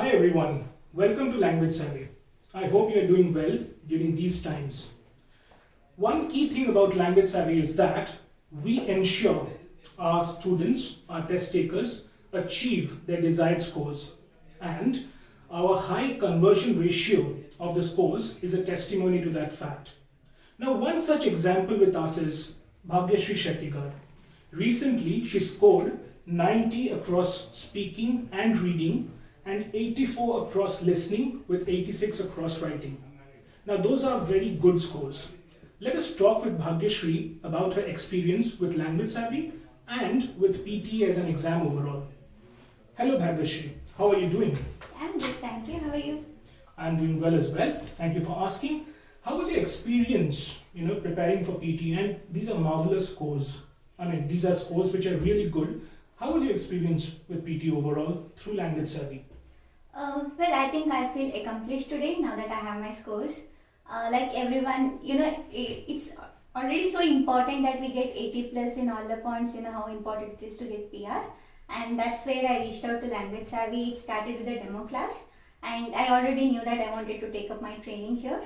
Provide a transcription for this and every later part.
Hi everyone, welcome to Language Savvy. I hope you are doing well during these times. One key thing about Language Savvy is that we ensure our students, our test takers, achieve their desired scores, and our high conversion ratio of the scores is a testimony to that fact. Now, one such example with us is Bhagyashree Shettigar. Recently, she scored 90 across speaking and reading and 84 across listening with 86 across writing. Now, those are very good scores. Let us talk with Bhagyashree about her experience with Language Savvy and with PTE as an exam overall. Hello Bhagyashree, how are you doing? I'm good, thank you. How are you? I'm doing well as well. Thank you for asking. How was your experience, preparing for PTE? And these are marvelous scores. These are scores which are really good. How was your experience with PTE overall through Language Savvy? Well, I think I feel accomplished today now that I have my scores. Like everyone, it's already so important that we get 80 plus in all the points, how important it is to get PR. And that's where I reached out to Language Savvy. It started with a demo class, and I already knew that I wanted to take up my training here.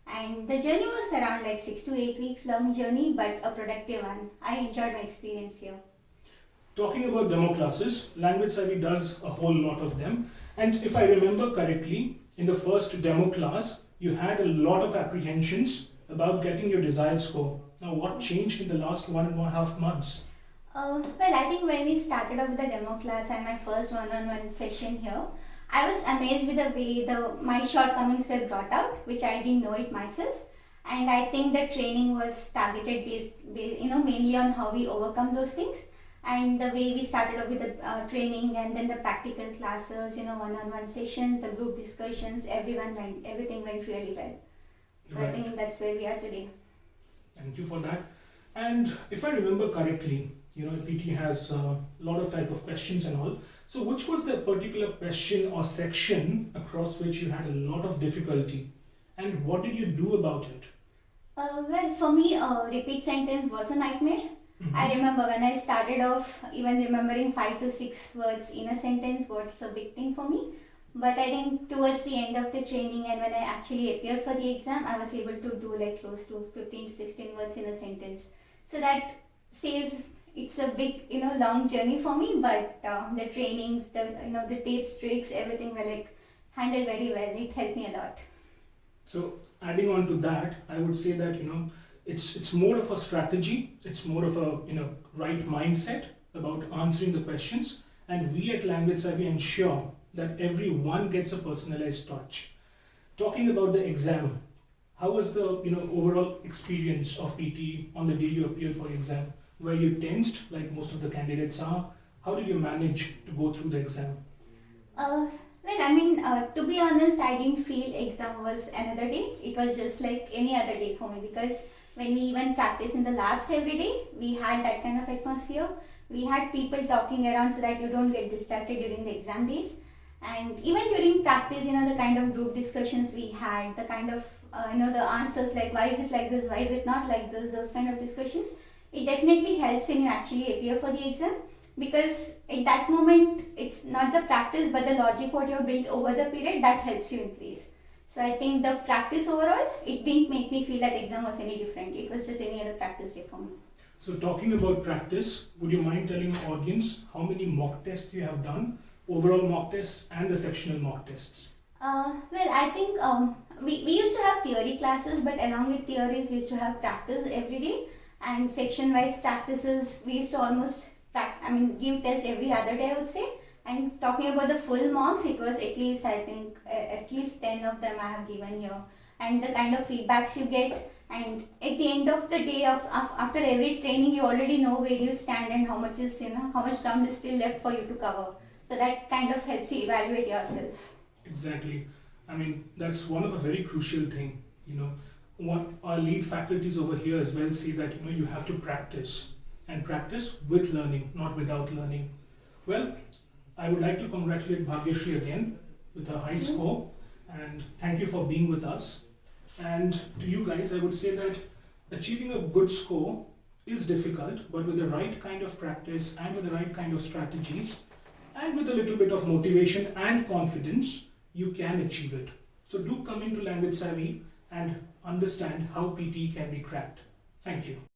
And the journey was around like 6 to 8 weeks long journey, but a productive one. I enjoyed my experience here. Talking about demo classes, Language Savvy does a whole lot of them. And if I remember correctly, in the first demo class, you had a lot of apprehensions about getting your desired score. Now, what changed in the last 1.5 months? Well, I think when we started off with the demo class and my first one-on-one session here, I was amazed with the way my shortcomings were brought out, which I didn't know it myself. And I think the training was targeted based mainly on how we overcome those things. And the way we started off with the training and then the practical classes, one-on-one sessions, the group discussions, everything went really well. So right. I think that's where we are today. Thank you for that. And if I remember correctly, PTE has a lot of type of questions and all. So which was the particular question or section across which you had a lot of difficulty? And what did you do about it? Well, for me, repeat sentence was a nightmare. Mm-hmm. I remember when I started off, even remembering 5 to 6 words in a sentence was a big thing for me. But I think towards the end of the training and when I actually appeared for the exam, I was able to do like close to 15 to 16 words in a sentence. So that says it's a big, long journey for me. But the trainings, the tapes, tricks, everything were like handled very well. It helped me a lot. So adding on to that, I would say that it's more of a strategy. It's more of a right mindset about answering the questions. And we at Language Savvy ensure that everyone gets a personalized touch. Talking about the exam, how was the overall experience of PTE on the day you appeared for exam? Were you tensed like most of the candidates are? How did you manage to go through the exam? To be honest, I didn't feel exam was another day. It was just like any other day for me, because when we even practice in the labs every day, we had that kind of atmosphere. We had people talking around so that you don't get distracted during the exam days. And even during practice, the kind of group discussions we had, the kind of, the answers like why is it like this, why is it not like this, those kind of discussions, it definitely helps when you actually appear for the exam. Because at that moment, it's not the practice but the logic what you have built over the period that helps you in place. So I think the practice overall, it didn't make me feel that exam was any different. It was just any other practice day for me. So talking about practice, would you mind telling the audience how many mock tests you have done, overall mock tests and the sectional mock tests? I think we used to have theory classes, but along with theories, we used to have practice every day. And section-wise practices, we used to almost give tests every other day, I would say. And talking about the full mocks, it was at least 10 of them I have given here. And the kind of feedbacks you get, and at the end of the day, after every training, you already know where you stand and how much ground is still left for you to cover. So that kind of helps you evaluate yourself. Exactly. That's one of a very crucial thing. What our lead faculties over here as well say that you have to practice, and practice with learning, not without learning. Well, I would like to congratulate Bhagyashree again with a high score, and thank you for being with us. And to you guys, I would say that achieving a good score is difficult, but with the right kind of practice and with the right kind of strategies and with a little bit of motivation and confidence, you can achieve it. So do come into Language Savvy and understand how PTE can be cracked. Thank you.